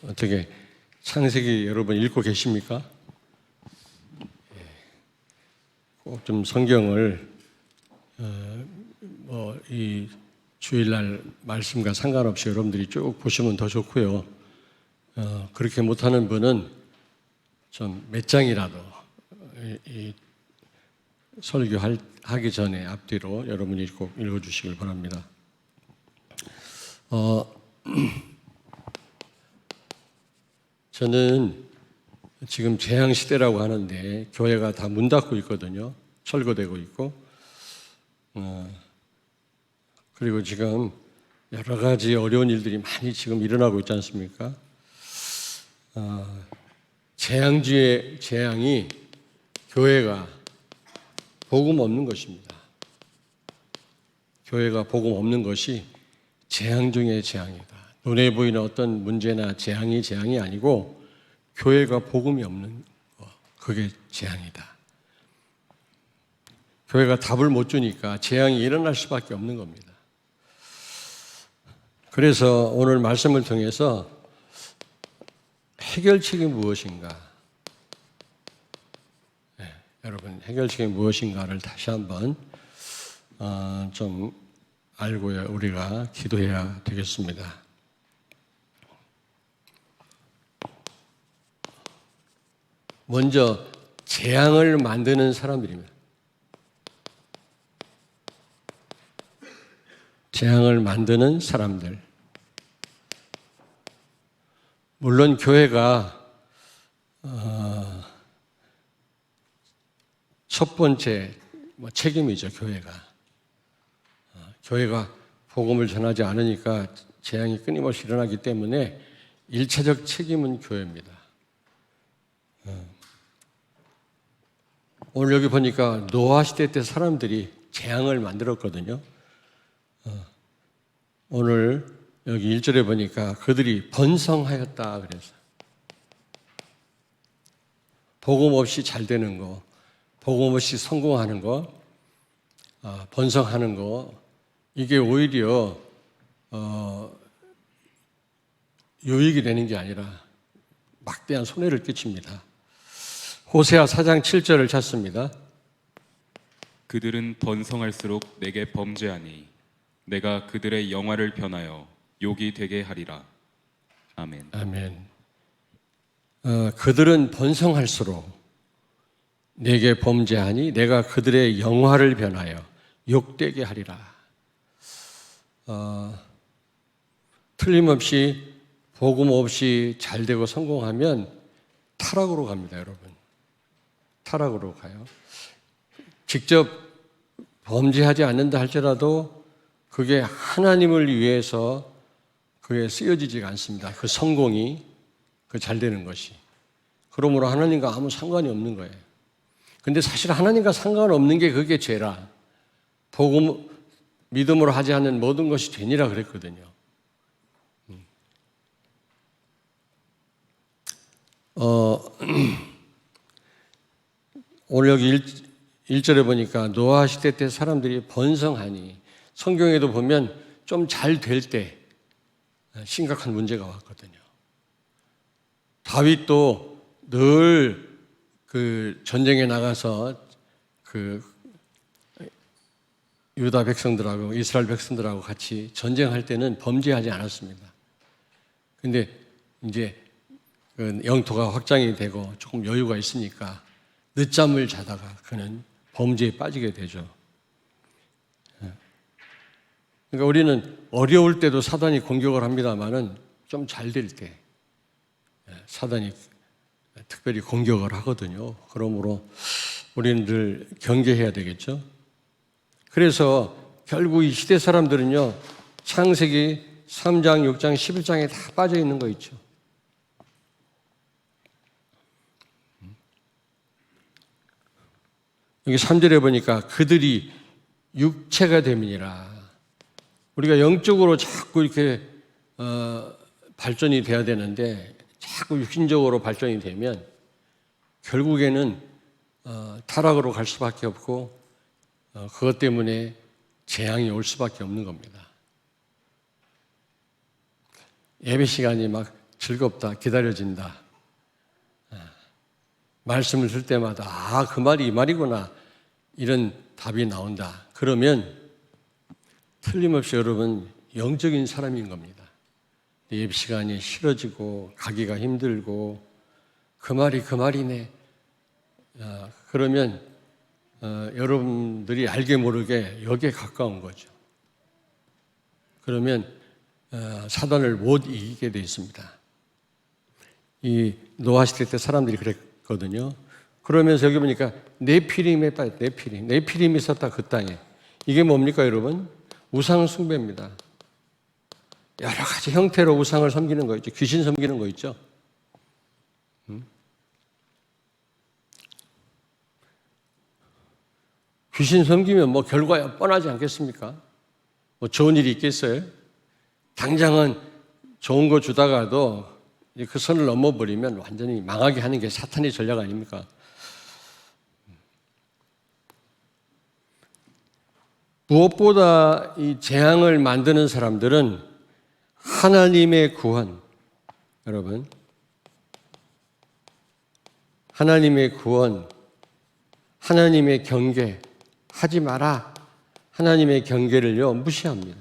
어떻게 창세기 여러분 읽고 계십니까? 꼭 좀 성경을 이 주일날 말씀과 상관없이 여러분들이 쭉 보시면 더 좋고요. 그렇게 못하는 분은 좀 몇 장이라도 이 설교하기 전에 앞뒤로 여러분이 꼭 읽어주시길 바랍니다. 저는 지금 재앙시대라고 하는데 교회가 다 문 닫고 있거든요. 철거되고 있고 그리고 지금 여러 가지 어려운 일들이 많이 지금 일어나고 있지 않습니까? 재앙 중에 재앙이 교회가 복음 없는 것입니다. 교회가 복음 없는 것이 재앙 중에 재앙이다. 눈에 보이는 어떤 문제나 재앙이 아니고 교회가 복음이 없는 것, 그게 재앙이다. 교회가 답을 못 주니까 재앙이 일어날 수밖에 없는 겁니다. 그래서 오늘 말씀을 통해서 해결책이 무엇인가? 여러분, 해결책이 무엇인가를 다시 한번 좀 알고요, 우리가 기도해야 되겠습니다. 먼저 재앙을 만드는 사람들입니다. 재앙을 만드는 사람들. 물론 교회가 첫 번째 책임이죠. 교회가 복음을 전하지 않으니까 재앙이 끊임없이 일어나기 때문에 1차적 책임은 교회입니다. 오늘 여기 보니까 노아 시대 때 사람들이 재앙을 만들었거든요. 오늘 여기 1절에 보니까 그들이 번성하였다 그래서 복음 없이 잘 되는 거, 복음 없이 성공하는 거, 번성하는 거, 이게 오히려 유익이 되는 게 아니라 막대한 손해를 끼칩니다. 호세아 4장 7절을 찾습니다. 그들은 번성할수록 내게 범죄하니 내가 그들의 영화를 변하여 욕이 되게 하리라. 아멘. 아멘. 그들은 번성할수록 내게 범죄하니 내가 그들의 영화를 변하여 욕되게 하리라. 틀림없이 복음 없이 잘 되고 성공하면 타락으로 갑니다, 여러분. 타락으로 가요. 직접 범죄하지 않는다 할지라도 그게 하나님을 위해서 그게 쓰여지지가 않습니다. 그 성공이, 그 잘 되는 것이. 그러므로 하나님과 아무 상관이 없는 거예요. 근데 사실 하나님과 상관없는 게 그게 죄라. 복음, 믿음으로 하지 않는 모든 것이 죄니라 그랬거든요. 오늘 여기 1절에 보니까 노아 시대 때 사람들이 번성하니 성경에도 보면 좀 잘 될 때 심각한 문제가 왔거든요. 다윗도 늘 그 전쟁에 나가서 그 유다 백성들하고 이스라엘 백성들하고 같이 전쟁할 때는 범죄하지 않았습니다. 근데 이제 그 영토가 확장이 되고 조금 여유가 있으니까 늦잠을 자다가 그는 범죄에 빠지게 되죠. 그러니까 우리는 어려울 때도 사단이 공격을 합니다만은 좀 잘 될 때 사단이 특별히 공격을 하거든요. 그러므로 우리는 늘 경계해야 되겠죠. 그래서 결국 이 시대 사람들은요, 창세기 3장, 6장, 11장에 다 빠져 있는 거 있죠. 여기 3절에 보니까 그들이 육체가 됨이니라. 우리가 영적으로 자꾸 이렇게 발전이 돼야 되는데 자꾸 육신적으로 발전이 되면 결국에는 타락으로 갈 수밖에 없고 그것 때문에 재앙이 올 수밖에 없는 겁니다. 예배 시간이 막 즐겁다, 기다려진다. 말씀을 들 때마다 그 말이 이 말이구나 이런 답이 나온다. 그러면 틀림없이 여러분 영적인 사람인 겁니다. 예배 시간이 싫어지고 가기가 힘들고 그 말이 그 말이네. 그러면 여러분들이 알게 모르게 여기에 가까운 거죠. 그러면 사단을 못 이기게 되어 있습니다. 이 노아 시대 때 사람들이 그랬거든요. 그러면서 여기 보니까 네피림에 빠져, 네피림이 있었다 그 땅에. 이게 뭡니까 여러분? 우상 숭배입니다. 여러 가지 형태로 우상을 섬기는 거 있죠. 귀신 섬기는 거 있죠. 귀신 섬기면 뭐 결과야 뻔하지 않겠습니까? 뭐 좋은 일이 있겠어요? 당장은 좋은 거 주다가도 그 선을 넘어버리면 완전히 망하게 하는 게 사탄의 전략 아닙니까? 무엇보다 이 재앙을 만드는 사람들은 하나님의 구원, 여러분, 하나님의 구원, 하나님의 경계, 하지 마라. 하나님의 경계를요, 무시합니다.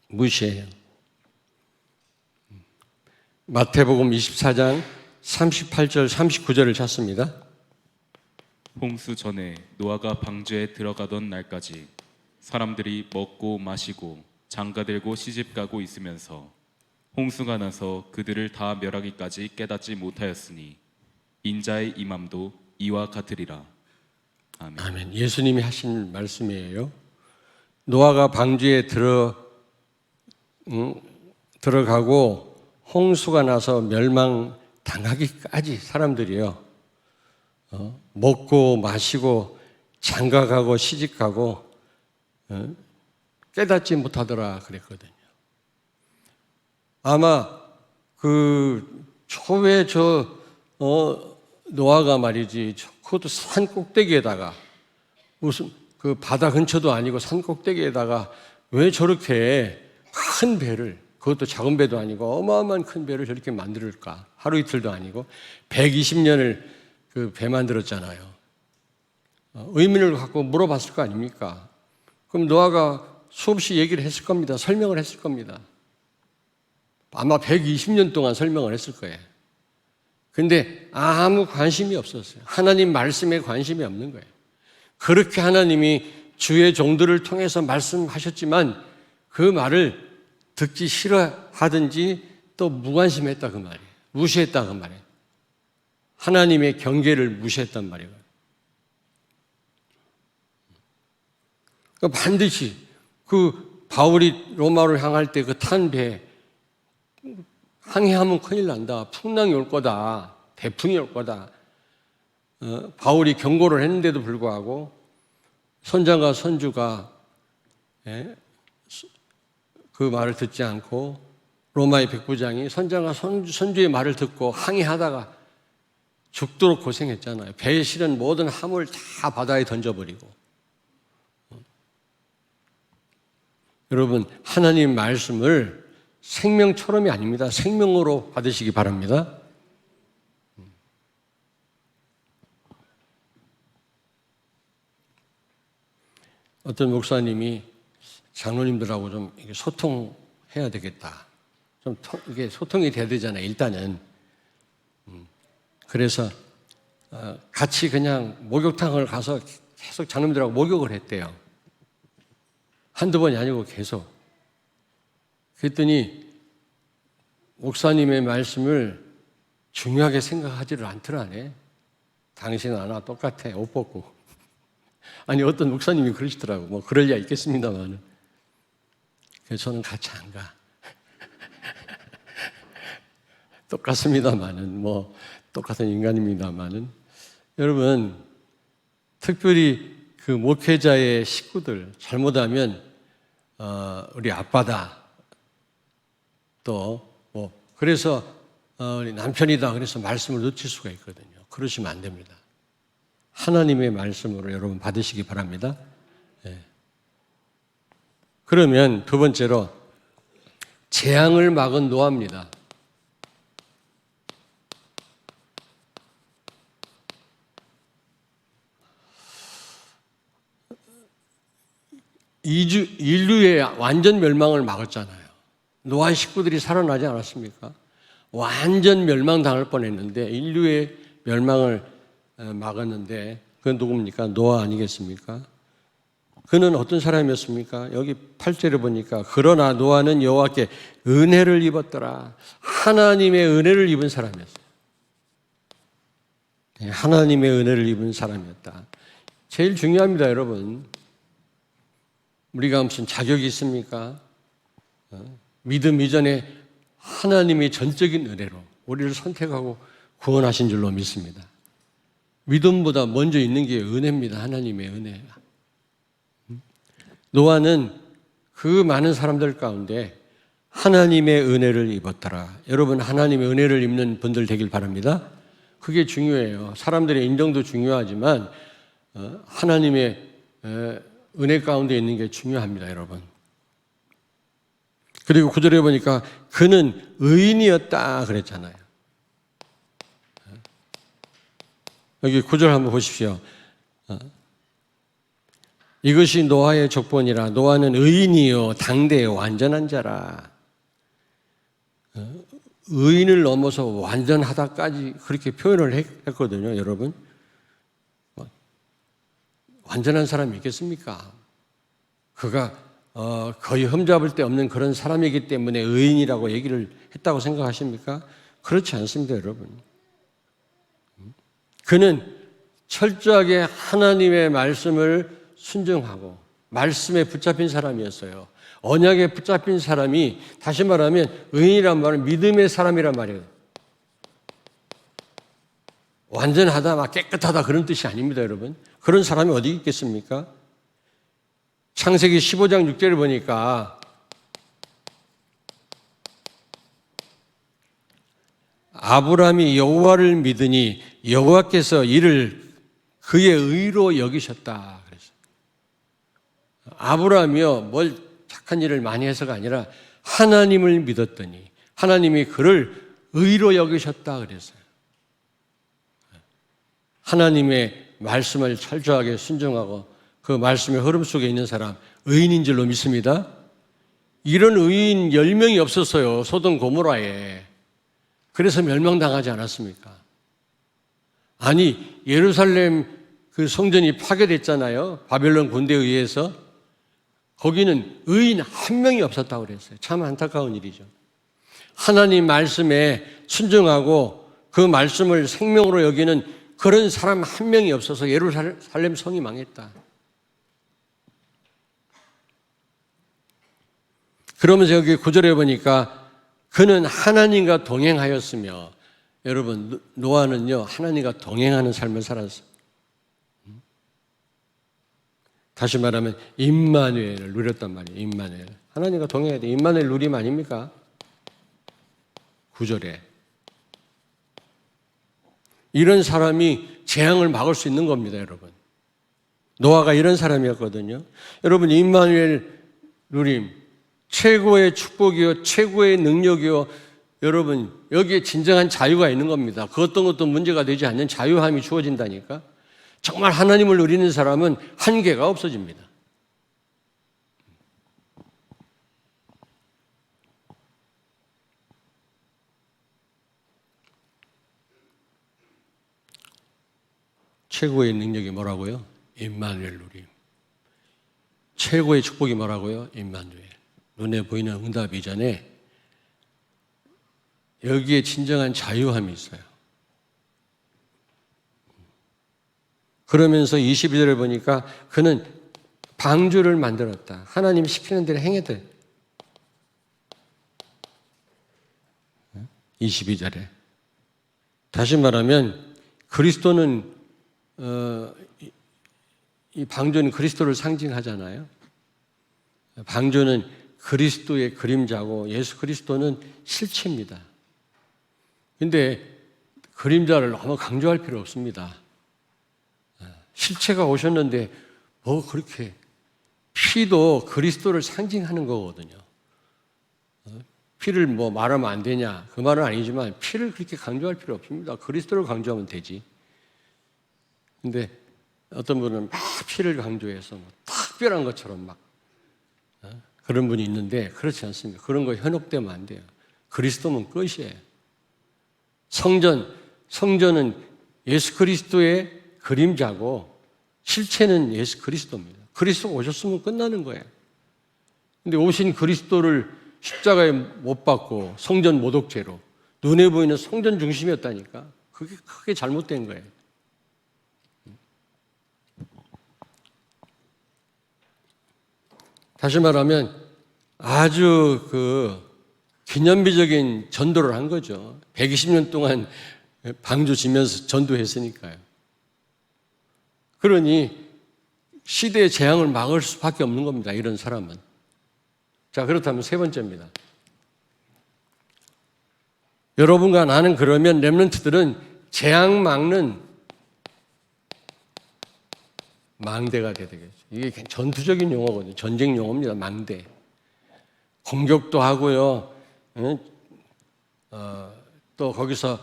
무시해요. 마태복음 24장 38절, 39절을 찾습니다. 홍수 전에 노아가 방주에 들어가던 날까지 사람들이 먹고 마시고 장가들고 시집가고 있으면서 홍수가 나서 그들을 다 멸하기까지 깨닫지 못하였으니 인자의 임함도 이와 같으리라. 아멘. 아멘. 예수님이 하신 말씀이에요. 노아가 방주에 들어가고 홍수가 나서 멸망당하기까지 사람들이요. 먹고 마시고 장가가고 시집가고 깨닫지 못하더라 그랬거든요. 아마 그 초에 노아가 말이지 그것도 산 꼭대기에다가 무슨 그 바다 근처도 아니고 산 꼭대기에다가 왜 저렇게 큰 배를 그것도 작은 배도 아니고 어마어마한 큰 배를 저렇게 만들까? 하루 이틀도 아니고 120년을 그 배 만들었잖아요. 의문을 갖고 물어봤을 거 아닙니까? 그럼 노아가 수없이 얘기를 했을 겁니다. 설명을 했을 겁니다. 아마 120년 동안 설명을 했을 거예요. 근데 아무 관심이 없었어요. 하나님 말씀에 관심이 없는 거예요. 그렇게 하나님이 주의 종들을 통해서 말씀하셨지만 그 말을 듣기 싫어하든지 또 무관심했다 그 말이에요. 무시했다 그 말이에요. 하나님의 경계를 무시했단 말이에요. 그러니까 반드시 그 바울이 로마로 향할 때 그 탄 배 항해하면 큰일 난다. 풍랑이 올 거다. 대풍이 올 거다. 바울이 경고를 했는데도 불구하고 선장과 선주가 그 말을 듣지 않고 로마의 백부장이 선장과 선주의 말을 듣고 항해하다가 죽도록 고생했잖아요. 배에 실은 모든 화물 다 바다에 던져버리고. 여러분, 하나님 말씀을 생명처럼이 아닙니다. 생명으로 받으시기 바랍니다. 어떤 목사님이 장로님들하고 좀 소통해야 되겠다. 좀 이게 소통이 돼야 되잖아요. 일단은. 그래서 같이 그냥 목욕탕을 가서 계속 장로님들하고 목욕을 했대요. 한두 번이 아니고 계속. 그랬더니 목사님의 말씀을 중요하게 생각하지를 않더라네. 당신 나나 똑같아. 옷 벗고. 아니 어떤 목사님이 그러시더라고. 뭐 그럴 리가 있겠습니다만은. 그래서 저는 같이 안 가. 똑같습니다만은 뭐 똑같은 인간입니다만은 여러분 특별히 그 목회자의 식구들 잘못하면 우리 아빠다 또 뭐 그래서 우리 남편이다 그래서 말씀을 놓칠 수가 있거든요. 그러시면 안 됩니다. 하나님의 말씀으로 여러분 받으시기 바랍니다. 네. 그러면 두 번째로 재앙을 막은 노아입니다. 인류의 완전 멸망을 막았잖아요. 노아 식구들이 살아나지 않았습니까? 완전 멸망당할 뻔했는데 인류의 멸망을 막았는데 그건 누굽니까? 노아 아니겠습니까? 그는 어떤 사람이었습니까? 여기 8절에 보니까 그러나 노아는 여호와께 은혜를 입었더라. 하나님의 은혜를 입은 사람이었어요. 하나님의 은혜를 입은 사람이었다. 제일 중요합니다, 여러분. 우리가 무슨 자격이 있습니까? 믿음 이전에 하나님의 전적인 은혜로 우리를 선택하고 구원하신 줄로 믿습니다. 믿음보다 먼저 있는 게 은혜입니다. 하나님의 은혜. 노아는 그 많은 사람들 가운데 하나님의 은혜를 입었더라. 여러분, 하나님의 은혜를 입는 분들 되길 바랍니다. 그게 중요해요. 사람들의 인정도 중요하지만 하나님의 은혜 가운데 있는 게 중요합니다, 여러분. 그리고 9절에 보니까 그는 의인이었다 그랬잖아요. 여기 9절 한번 보십시오. 이것이 노아의 족본이라. 노아는 의인이요 당대의 완전한 자라. 의인을 넘어서 완전하다까지 그렇게 표현을 했거든요, 여러분. 완전한 사람이 있겠습니까? 그가 거의 흠잡을 데 없는 그런 사람이기 때문에 의인이라고 얘기를 했다고 생각하십니까? 그렇지 않습니다, 여러분. 그는 철저하게 하나님의 말씀을 순종하고 말씀에 붙잡힌 사람이었어요. 언약에 붙잡힌 사람이, 다시 말하면 의인이란 말은 믿음의 사람이란 말이에요. 완전하다, 막 깨끗하다 그런 뜻이 아닙니다, 여러분. 그런 사람이 어디 있겠습니까? 창세기 15장 6절을 보니까 아브라함이 여호와를 믿으니 여호와께서 이를 그의 의로 여기셨다 그랬어요. 아브라함이요, 뭘 착한 일을 많이 해서가 아니라 하나님을 믿었더니 하나님이 그를 의로 여기셨다 그랬어요. 하나님의 말씀을 철저하게 순종하고 그 말씀의 흐름 속에 있는 사람, 의인인 줄로 믿습니다. 이런 의인 10명이 없었어요, 소돔 고모라에. 그래서 멸망당하지 않았습니까? 아니, 예루살렘 그 성전이 파괴됐잖아요, 바벨론 군대에 의해서. 거기는 의인 한 명이 없었다고 그랬어요. 참 안타까운 일이죠. 하나님 말씀에 순종하고 그 말씀을 생명으로 여기는 그런 사람 한 명이 없어서 예루살렘 성이 망했다. 그러면서 여기 9절에 보니까 그는 하나님과 동행하였으며, 여러분, 노아는요 하나님과 동행하는 삶을 살았어요. 다시 말하면 임마누엘을 누렸단 말이에요. 임마누엘. 하나님과 동행해야 돼. 임마누엘 누림 아닙니까? 9절에. 이런 사람이 재앙을 막을 수 있는 겁니다, 여러분. 노아가 이런 사람이었거든요. 여러분, 임마누엘 누림, 최고의 축복이요, 최고의 능력이요. 여러분, 여기에 진정한 자유가 있는 겁니다. 그 어떤 것도 문제가 되지 않는 자유함이 주어진다니까. 정말 하나님을 누리는 사람은 한계가 없어집니다. 최고의 능력이 뭐라고요? 임마누엘 누림. 최고의 축복이 뭐라고요? 임마누엘. 눈에 보이는 응답 이전에 여기에 진정한 자유함이 있어요. 그러면서 22절을 보니까 그는 방주를 만들었다. 하나님 시키는 대로 행해도. 22절에. 다시 말하면 그리스도는 이 방주는 그리스도를 상징하잖아요. 방주는 그리스도의 그림자고 예수 그리스도는 실체입니다. 근데 그림자를 너무 강조할 필요 없습니다. 실체가 오셨는데 뭐 그렇게, 피도 그리스도를 상징하는 거거든요. 피를 뭐 말하면 안 되냐 그 말은 아니지만 피를 그렇게 강조할 필요 없습니다. 그리스도를 강조하면 되지. 근데 어떤 분은 막 피를 강조해서 뭐 특별한 것처럼 막 그런 분이 있는데 그렇지 않습니다. 그런 거 현혹되면 안 돼요. 그리스도는 끝이에요. 성전은 예수 그리스도의 그림자고 실체는 예수 그리스도입니다. 그리스도가 오셨으면 끝나는 거예요. 근데 오신 그리스도를 십자가에 못 박고 성전 모독죄로 눈에 보이는 성전 중심이었다니까. 그게 크게 잘못된 거예요. 다시 말하면 아주 기념비적인 전도를 한 거죠. 120년 동안 방주 지면서 전도했으니까요. 그러니 시대의 재앙을 막을 수밖에 없는 겁니다. 이런 사람은. 자, 그렇다면 세 번째입니다. 여러분과 나는 그러면 렘넌트들은 재앙 막는 망대가 돼야 되겠죠. 이게 전투적인 용어거든요. 전쟁 용어입니다. 망대. 공격도 하고요. 또 거기서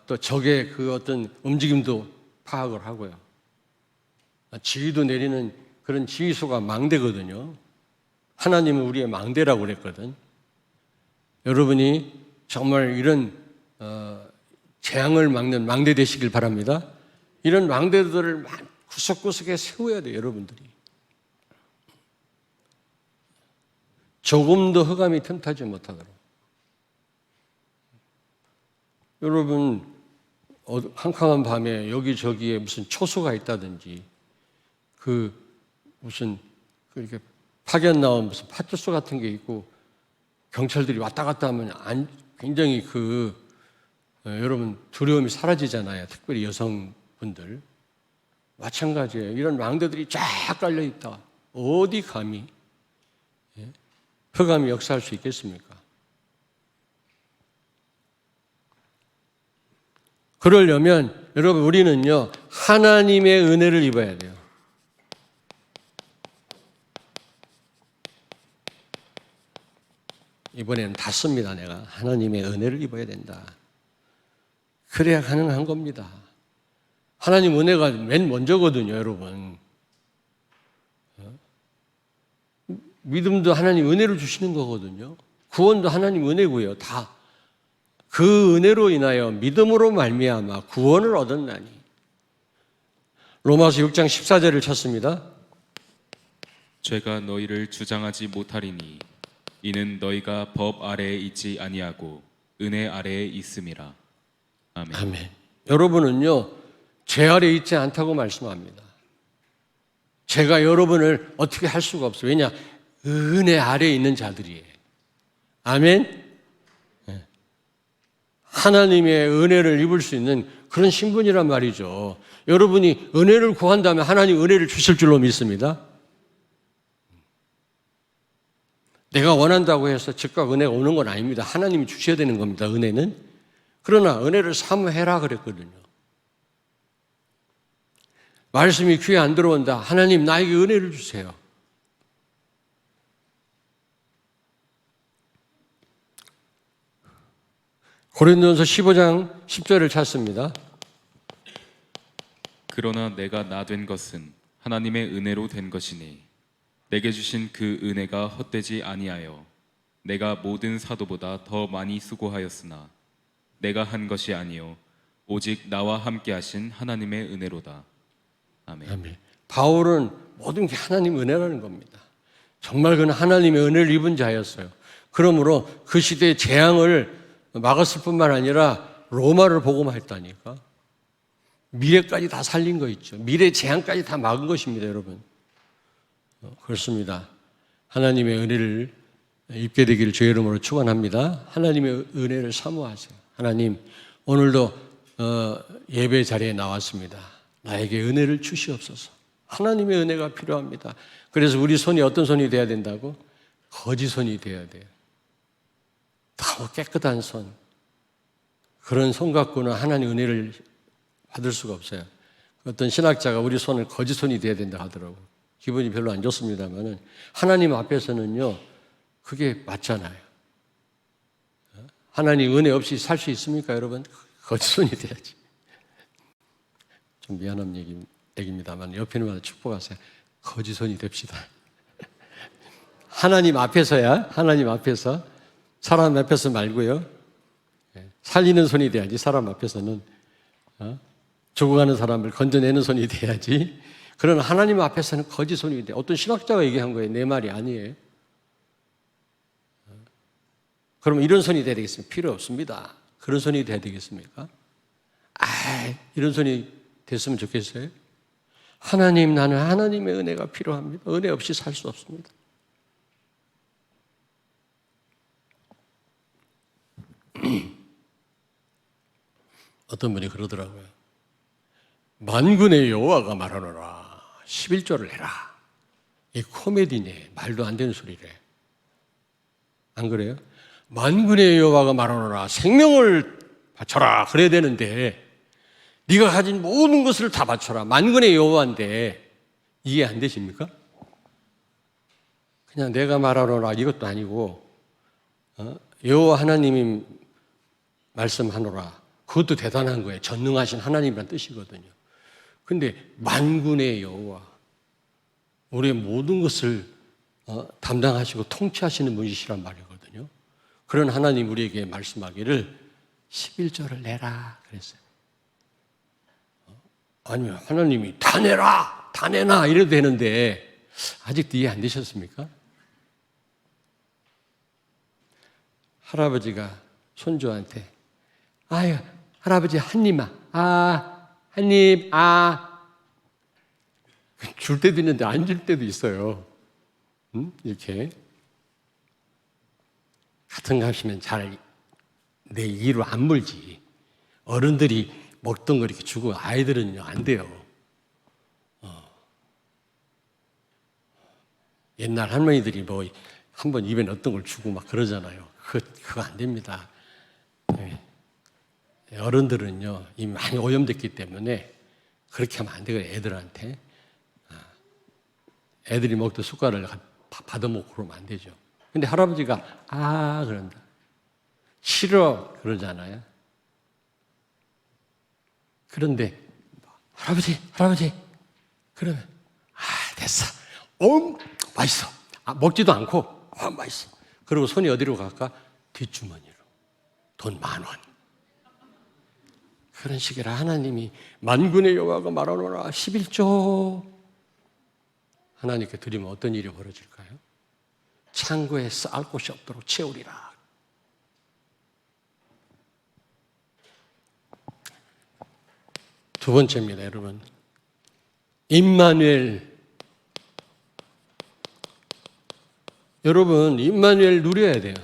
또 적의 그 어떤 움직임도 파악을 하고요. 지휘도 내리는 그런 지휘소가 망대거든요. 하나님은 우리의 망대라고 그랬거든. 여러분이 정말 이런 재앙을 막는 망대 되시길 바랍니다. 이런 망대들을 구석구석에 세워야 돼요, 여러분들이. 조금도 흑암이 틈타지 못하도록. 여러분, 캄캄한 밤에 여기저기에 무슨 초소가 있다든지, 무슨, 이렇게 파견 나온 무슨 파출소 같은 게 있고, 경찰들이 왔다 갔다 하면 굉장히 여러분, 두려움이 사라지잖아요. 특별히 여성분들. 마찬가지예요. 이런 망대들이 쫙 깔려 있다. 어디 감히 흑암이 역사할 수 있겠습니까? 그러려면 여러분 우리는요 하나님의 은혜를 입어야 돼요. 이번에는 다 씁니다. 내가 하나님의 은혜를 입어야 된다. 그래야 가능한 겁니다. 하나님 은혜가 맨 먼저거든요, 여러분. 믿음도 하나님 은혜로 주시는 거거든요. 구원도 하나님 은혜고요. 다 그 은혜로 인하여 믿음으로 말미암아 구원을 얻었나니. 로마서 6장 14절을 찾습니다. 죄가 너희를 주장하지 못하리니 이는 너희가 법 아래에 있지 아니하고 은혜 아래에 있음이라. 아멘. 아멘. 여러분은요 죄 아래에 있지 않다고 말씀합니다. 죄가 여러분을 어떻게 할 수가 없어요. 왜냐? 은혜 아래에 있는 자들이에요. 아멘. 하나님의 은혜를 입을 수 있는 그런 신분이란 말이죠. 여러분이 은혜를 구한다면 하나님 은혜를 주실 줄로 믿습니다. 내가 원한다고 해서 즉각 은혜가 오는 건 아닙니다. 하나님이 주셔야 되는 겁니다. 은혜는. 그러나 은혜를 사모해라 그랬거든요. 말씀이 귀에 안 들어온다. 하나님 나에게 은혜를 주세요. 고린도전서 15장 10절을 찾습니다. 그러나 내가 나 된 것은 하나님의 은혜로 된 것이니 내게 주신 그 은혜가 헛되지 아니하여 내가 모든 사도보다 더 많이 수고하였으나 내가 한 것이 아니요 오직 나와 함께 하신 하나님의 은혜로다. 아멘. 아멘. 바울은 모든 게 하나님 은혜라는 겁니다. 정말 그는 하나님의 은혜를 입은 자였어요. 그러므로 그 시대의 재앙을 막았을 뿐만 아니라 로마를 복음했다니까. 미래까지 다 살린 거 있죠. 미래 재앙까지 다 막은 것입니다, 여러분. 그렇습니다. 하나님의 은혜를 입게 되기를 주의 이름으로 축원합니다. 하나님의 은혜를 사모하세요. 하나님, 오늘도 예배 자리에 나왔습니다. 나에게 은혜를 주시옵소서. 하나님의 은혜가 필요합니다. 그래서 우리 손이 어떤 손이 돼야 된다고? 거짓 손이 돼야 돼요. 더 깨끗한 손. 그런 손 갖고는 하나님 은혜를 받을 수가 없어요. 어떤 신학자가 우리 손을 거짓 손이 돼야 된다 하더라고. 기분이 별로 안 좋습니다만은 하나님 앞에서는요, 그게 맞잖아요. 하나님 은혜 없이 살 수 있습니까, 여러분? 거짓손이 돼야지. 좀 미안한 얘기입니다만 옆에 있는 분한테 축복하세요. 거짓손이 됩시다. 하나님 앞에서야, 하나님 앞에서, 사람 앞에서 말고요. 살리는 손이 돼야지, 사람 앞에서는. 죽어가는 사람을 건져내는 손이 돼야지. 그러나 하나님 앞에서는 거짓손이 돼. 어떤 신학자가 얘기한 거예요. 내 말이 아니에요. 그러면 이런 손이 돼야 되겠습니까? 필요 없습니다. 그런 손이 돼야 되겠습니까? 이런 손이 됐으면 좋겠어요? 하나님, 나는 하나님의 은혜가 필요합니다. 은혜 없이 살 수 없습니다. 어떤 분이 그러더라고요. 만군의 여호와가 말하노라 11조를 해라. 이 코미디네. 말도 안 되는 소리래. 안 그래요? 만군의 여호와가 말하노라 생명을 바쳐라. 그래야 되는데 네가 가진 모든 것을 다 바쳐라. 만군의 여호와인데 이해 안 되십니까? 그냥 내가 말하노라 이것도 아니고 여호와 하나님이 말씀하노라. 그것도 대단한 거예요. 전능하신 하나님이란 뜻이거든요. 근데 만군의 여호와, 우리의 모든 것을 담당하시고 통치하시는 분이시란 말이거든요. 그런 하나님 우리에게 말씀하기를 11조를 내라 그랬어요. 아니면 하나님이 다 내라, 다 내놔 이래도 되는데 아직도 이해 안 되셨습니까? 할아버지가 손주한테 아유 할아버지 한 입만 한 입 줄 때도 있는데 안 줄 때도 있어요. 이렇게 같은 거 하시면 잘 내 이로 안 물지. 어른들이 먹던 거 이렇게 주고 아이들은요 안 돼요. 옛날 할머니들이 뭐 한번 입에 넣었던 걸 주고 막 그러잖아요. 그거 안 됩니다. 어른들은요 이미 많이 오염됐기 때문에 그렇게 하면 안 되거든요. 애들한테. 애들이 먹던 숟가락을 받아먹고 그러면 안 되죠. 근데 할아버지가 그런다. 싫어 그러잖아요. 그런데 할아버지 그러면 됐어. 맛있어. 먹지도 않고 맛있어. 그리고 손이 어디로 갈까? 뒷주머니로. 돈 10,000원. 그런 식이라 하나님이 만군의 여호와가 말하노라 11조 하나님께 드리면 어떤 일이 벌어질까요? 창고에 쌓을 곳이 없도록 채우리라. 두 번째입니다, 여러분. 임마누엘. 여러분, 임마누엘 누려야 돼요.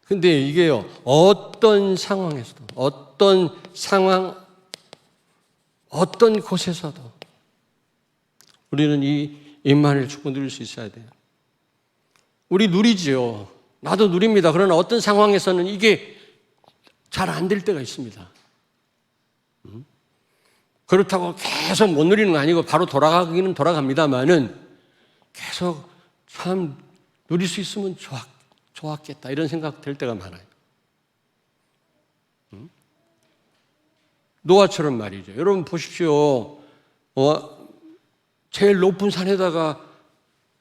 근데 이게요, 어떤 상황에서도, 어떤 상황, 어떤 곳에서도 우리는 이 임마누엘 축복 누릴 수 있어야 돼요. 우리 누리지요. 나도 누립니다. 그러나 어떤 상황에서는 이게 잘 안 될 때가 있습니다. 그렇다고 계속 못 누리는 거 아니고 바로 돌아가기는 돌아갑니다만은 계속 참 누릴 수 있으면 좋았겠다 이런 생각 될 때가 많아요. 노아처럼 말이죠. 여러분 보십시오. 제일 높은 산에다가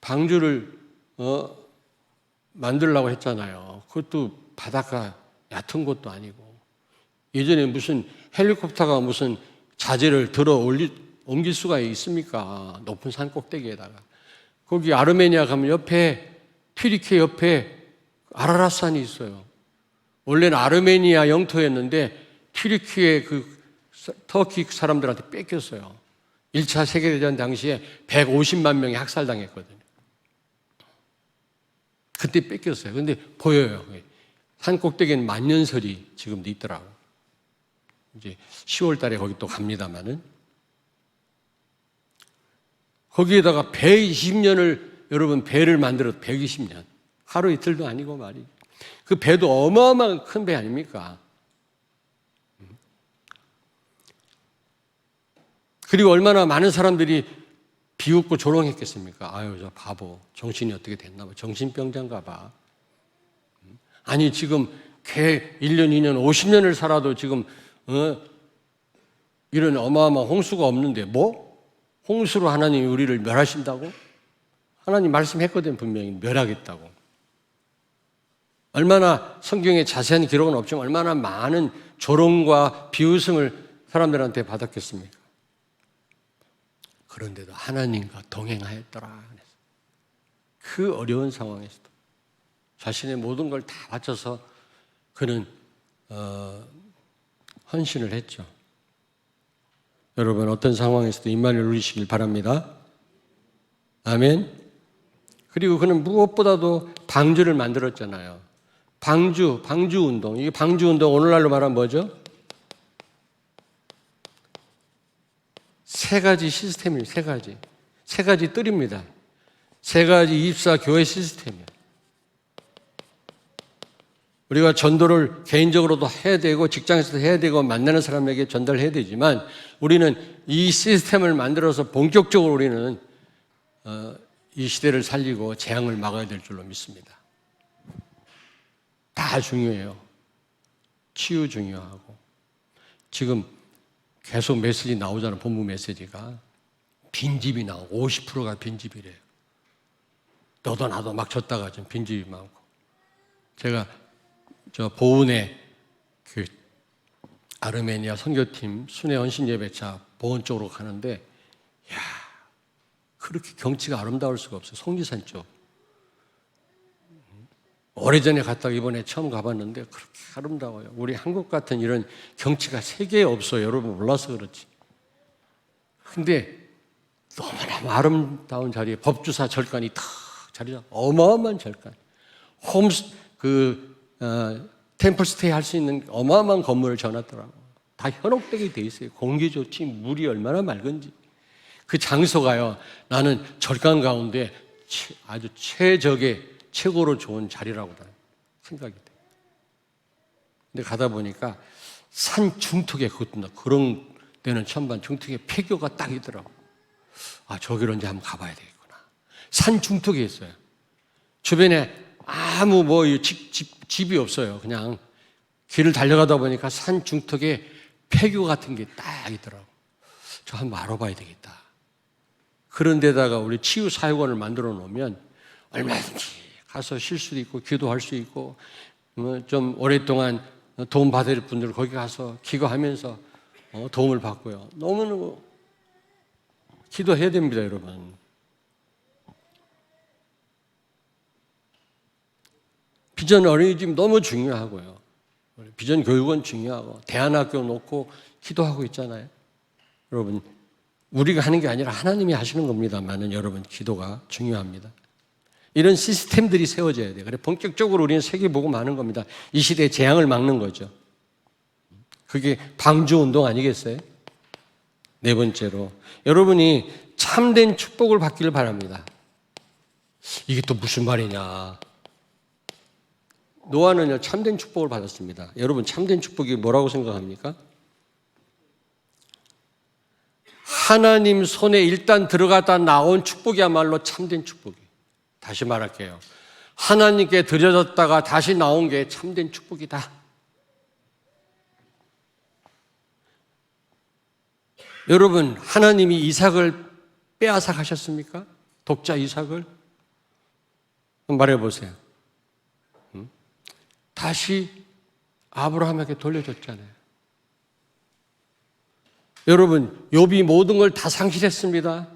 방주를 만들려고 했잖아요. 그것도 바닷가 얕은 곳도 아니고 예전에 무슨 헬리콥터가 무슨 자재를 옮길 수가 있습니까? 높은 산 꼭대기에다가. 거기 아르메니아 가면 옆에 튀르키예 옆에 아라랏산이 있어요. 원래는 아르메니아 영토였는데 튀르키예 터키 사람들한테 뺏겼어요. 1차 세계대전 당시에 150만 명이 학살당했거든요. 그때 뺏겼어요. 근데 보여요. 산 꼭대기에는 만년설이 지금도 있더라고요. 이제 10월 달에 거기 또 갑니다만은. 거기에다가 120년을, 여러분 배를 만들어도 120년. 하루 이틀도 아니고 말이죠. 그 배도 어마어마한 큰 배 아닙니까? 그리고 얼마나 많은 사람들이 비웃고 조롱했겠습니까? 아유, 저 바보. 정신이 어떻게 됐나 봐. 정신병자인가 봐. 아니 지금 걔 1년, 2년, 50년을 살아도 지금 이런 어마어마한 홍수가 없는데 뭐? 홍수로 하나님이 우리를 멸하신다고? 하나님 말씀했거든, 분명히 멸하겠다고. 얼마나 성경에 자세한 기록은 없지만 얼마나 많은 조롱과 비웃음을 사람들한테 받았겠습니까? 그런데도 하나님과 동행하였더라. 그 어려운 상황에서도 자신의 모든 걸 다 바쳐서 그는 헌신을 했죠. 여러분 어떤 상황에서도 임마누엘 누리시길 바랍니다. 아멘. 그리고 그는 무엇보다도 방주를 만들었잖아요. 방주 운동. 이게 방주 운동 오늘날로 말하면 뭐죠? 세 가지 시스템이에요. 세 가지 뜰입니다. 세 가지 24교회 시스템이에요. 우리가 전도를 개인적으로도 해야 되고 직장에서도 해야 되고 만나는 사람에게 전달해야 되지만 우리는 이 시스템을 만들어서 본격적으로 우리는 이 시대를 살리고 재앙을 막아야 될 줄로 믿습니다. 다 중요해요. 치유 중요하고 지금 계속 메시지 나오잖아요. 본부 메시지가 빈집이 나오고 50%가 빈집이래요. 너도 나도 막 졌다가 좀 빈집이 많고 제가 저 보은의 그 아르메니아 선교팀 순회 헌신 예배차 보은 쪽으로 가는데 야 그렇게 경치가 아름다울 수가 없어요. 송리산 쪽. 오래전에 갔다가 이번에 처음 가봤는데 그렇게 아름다워요. 우리 한국 같은 이런 경치가 세계에 없어요. 여러분 몰라서 그렇지. 근데 너무나 아름다운 자리에 법주사 절간이 탁 자리가 어마어마한 절간. 템플 스테이 할 수 있는 어마어마한 건물을 지어놨더라고요. 다 현혹되게 돼 있어요. 공기 좋지, 물이 얼마나 맑은지. 그 장소가요, 나는 절간 가운데 아주 최고로 좋은 자리라고 생각이 돼요. 근데 가다 보니까 산 중턱에 그런 데는 천반 중턱에 폐교가 딱 있더라고요. 아, 저기로 이제 한번 가봐야 되겠구나. 산 중턱에 있어요. 주변에 아무 집이 없어요. 그냥 길을 달려가다 보니까 산 중턱에 폐교 같은 게 딱 있더라고요. 저 한번 알아봐야 되겠다. 그런 데다가 우리 치유사역원을 만들어 놓으면 얼마든지 가서 쉴 수도 있고 기도할 수 있고 좀 오랫동안 도움 받을 분들 거기 가서 기도하면서 도움을 받고요. 너무너무 기도해야 됩니다, 여러분. 비전 어린이집 너무 중요하고요. 비전 교육은 중요하고 대안학교 놓고 기도하고 있잖아요. 여러분 우리가 하는 게 아니라 하나님이 하시는 겁니다만은 여러분 기도가 중요합니다. 이런 시스템들이 세워져야 돼요. 그래 본격적으로 우리는 세계복음 하는 겁니다. 이 시대의 재앙을 막는 거죠. 그게 방주운동 아니겠어요? 네 번째로 여러분이 참된 축복을 받기를 바랍니다. 이게 또 무슨 말이냐. 노아는요 참된 축복을 받았습니다. 여러분 참된 축복이 뭐라고 생각합니까? 하나님 손에 일단 들어가다 나온 축복이야말로 참된 축복이에요. 다시 말할게요. 하나님께 드려졌다가 다시 나온 게 참된 축복이다. 여러분 하나님이 이삭을 빼앗아 가셨습니까? 독자 이삭을? 말해보세요. 다시 아브라함에게 돌려줬잖아요. 여러분 욥이 모든 걸 다 상실했습니다.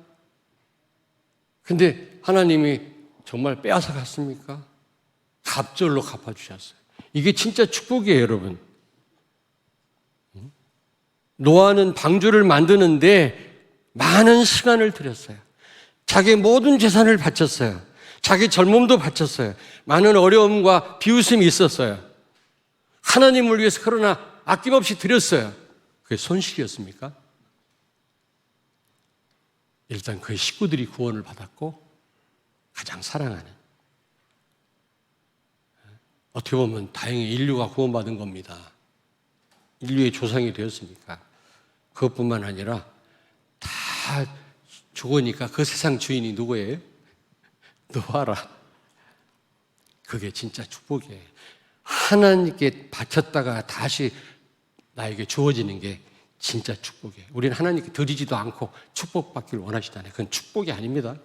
근데 하나님이 정말 빼앗아 갔습니까? 갑절로 갚아주셨어요. 이게 진짜 축복이에요, 여러분. 노아는 방주를 만드는데 많은 시간을 들였어요. 자기의 모든 재산을 바쳤어요. 자기 젊음도 바쳤어요. 많은 어려움과 비웃음이 있었어요. 하나님을 위해서 그러나 아낌없이 드렸어요. 그게 손실이었습니까? 일단 그의 식구들이 구원을 받았고 가장 사랑하는 어떻게 보면 다행히 인류가 구원받은 겁니다. 인류의 조상이 되었으니까. 그것뿐만 아니라 다 죽으니까 그 세상 주인이 누구예요? 노아라. 그게 진짜 축복이에요. 하나님께 바쳤다가 다시 나에게 주어지는 게 진짜 축복이에요. 우리는 하나님께 드리지도 않고 축복받기를 원하시잖아요. 그건 축복이 아닙니다.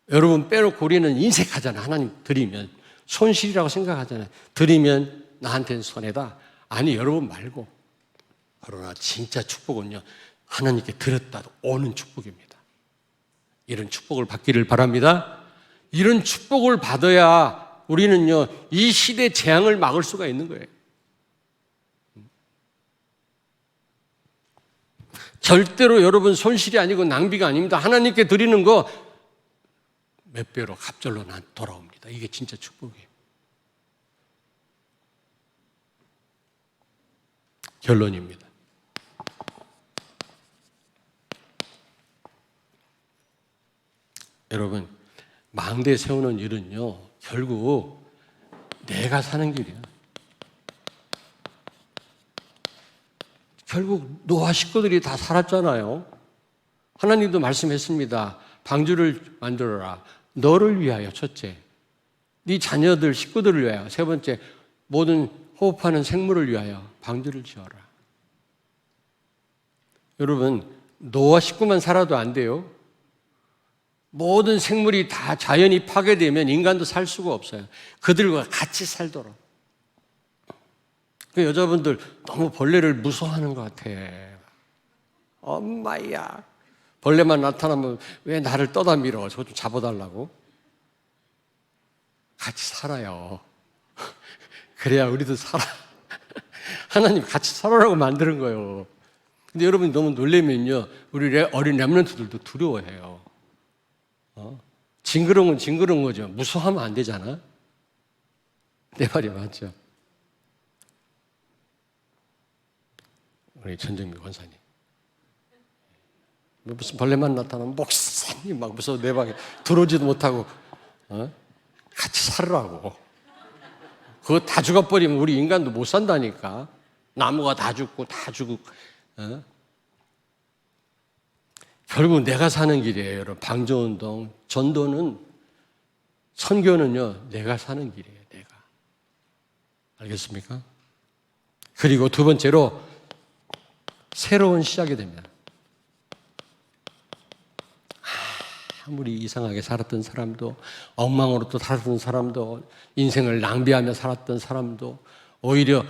여러분 빼놓고 우리는 인색하잖아요. 하나님 드리면 손실이라고 생각하잖아요. 드리면 나한테는 손해다. 아니, 여러분 말고. 그러나 진짜 축복은요, 하나님께 드렸다도 오는 축복입니다. 이런 축복을 받기를 바랍니다. 이런 축복을 받아야 우리는요, 이 시대 재앙을 막을 수가 있는 거예요. 절대로 여러분 손실이 아니고 낭비가 아닙니다. 하나님께 드리는 거 몇 배로 갑절로 난 돌아옵니다. 이게 진짜 축복이에요. 결론입니다. 여러분, 망대 세우는 일은요, 결국 내가 사는 길이야. 결국 노아 식구들이 다 살았잖아요. 하나님도 말씀했습니다. 방주를 만들어라. 너를 위하여, 첫째. 네 자녀들, 식구들을 위하여. 세 번째, 모든 호흡하는 생물을 위하여 방주를 지어라. 여러분, 노아 식구만 살아도 안 돼요. 모든 생물이 다 자연이 파괴되면 인간도 살 수가 없어요. 그들과 같이 살도록. 그 여자분들 너무 벌레를 무서워하는 것 같아. 엄마야. 벌레만 나타나면 왜 나를 떠다 밀어? 저거 좀 잡아달라고. 같이 살아요. 그래야 우리도 살아. 하나님 같이 살아라고 만드는 거예요. 근데 여러분이 너무 놀라면요, 우리 어린 렘넌트들도 두려워해요. 징그러운 건 징그러운 거죠. 무서워하면 안 되잖아. 내 말이 맞죠? 우리 전정미 권사님. 무슨 벌레만 나타나면 목사님 막 무서워 내 방에 들어오지도 못하고 같이 살으라고. 그거 다 죽어버리면 우리 인간도 못 산다니까. 나무가 다 죽고 다 죽고. 결국 내가 사는 길이에요. 여러분. 방조운동, 전도는, 선교는요, 내가 사는 길이에요. 내가. 알겠습니까? 그리고 두 번째로 새로운 시작이 됩니다. 아무리 이상하게 살았던 사람도, 엉망으로 또 살았던 사람도, 인생을 낭비하며 살았던 사람도, 오히려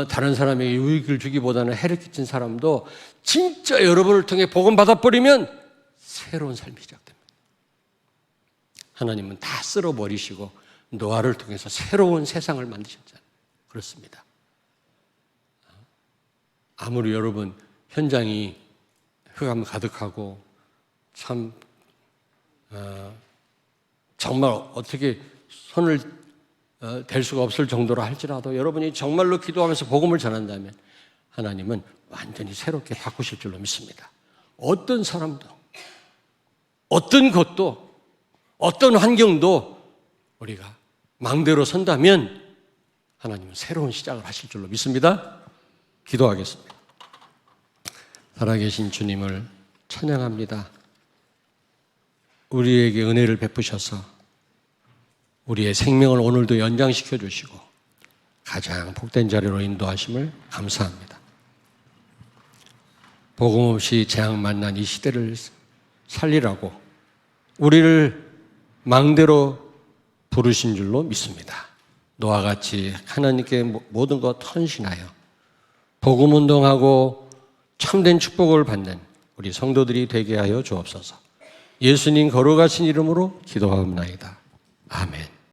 다른 사람에게 유익을 주기보다는 해를 끼친 사람도 진짜 여러분을 통해 복음 받아버리면 새로운 삶이 시작됩니다. 하나님은 다 쓸어버리시고 노아를 통해서 새로운 세상을 만드셨잖아요. 그렇습니다. 아무리 여러분 현장이 흑암 가득하고 참 정말 어떻게 손을 댈 수가 없을 정도로 할지라도 여러분이 정말로 기도하면서 복음을 전한다면 하나님은 완전히 새롭게 바꾸실 줄로 믿습니다. 어떤 사람도, 어떤 것도, 어떤 환경도 우리가 망대로 선다면 하나님은 새로운 시작을 하실 줄로 믿습니다. 기도하겠습니다. 살아계신 주님을 찬양합니다. 우리에게 은혜를 베푸셔서 우리의 생명을 오늘도 연장시켜 주시고 가장 복된 자리로 인도하심을 감사합니다. 복음 없이 재앙 만난 이 시대를 살리라고 우리를 망대로 부르신 줄로 믿습니다. 노아와 같이 하나님께 모든 것 헌신하여 복음 운동하고 참된 축복을 받는 우리 성도들이 되게 하여 주옵소서. 예수님 거룩하신 이름으로 기도하옵나이다. 아멘.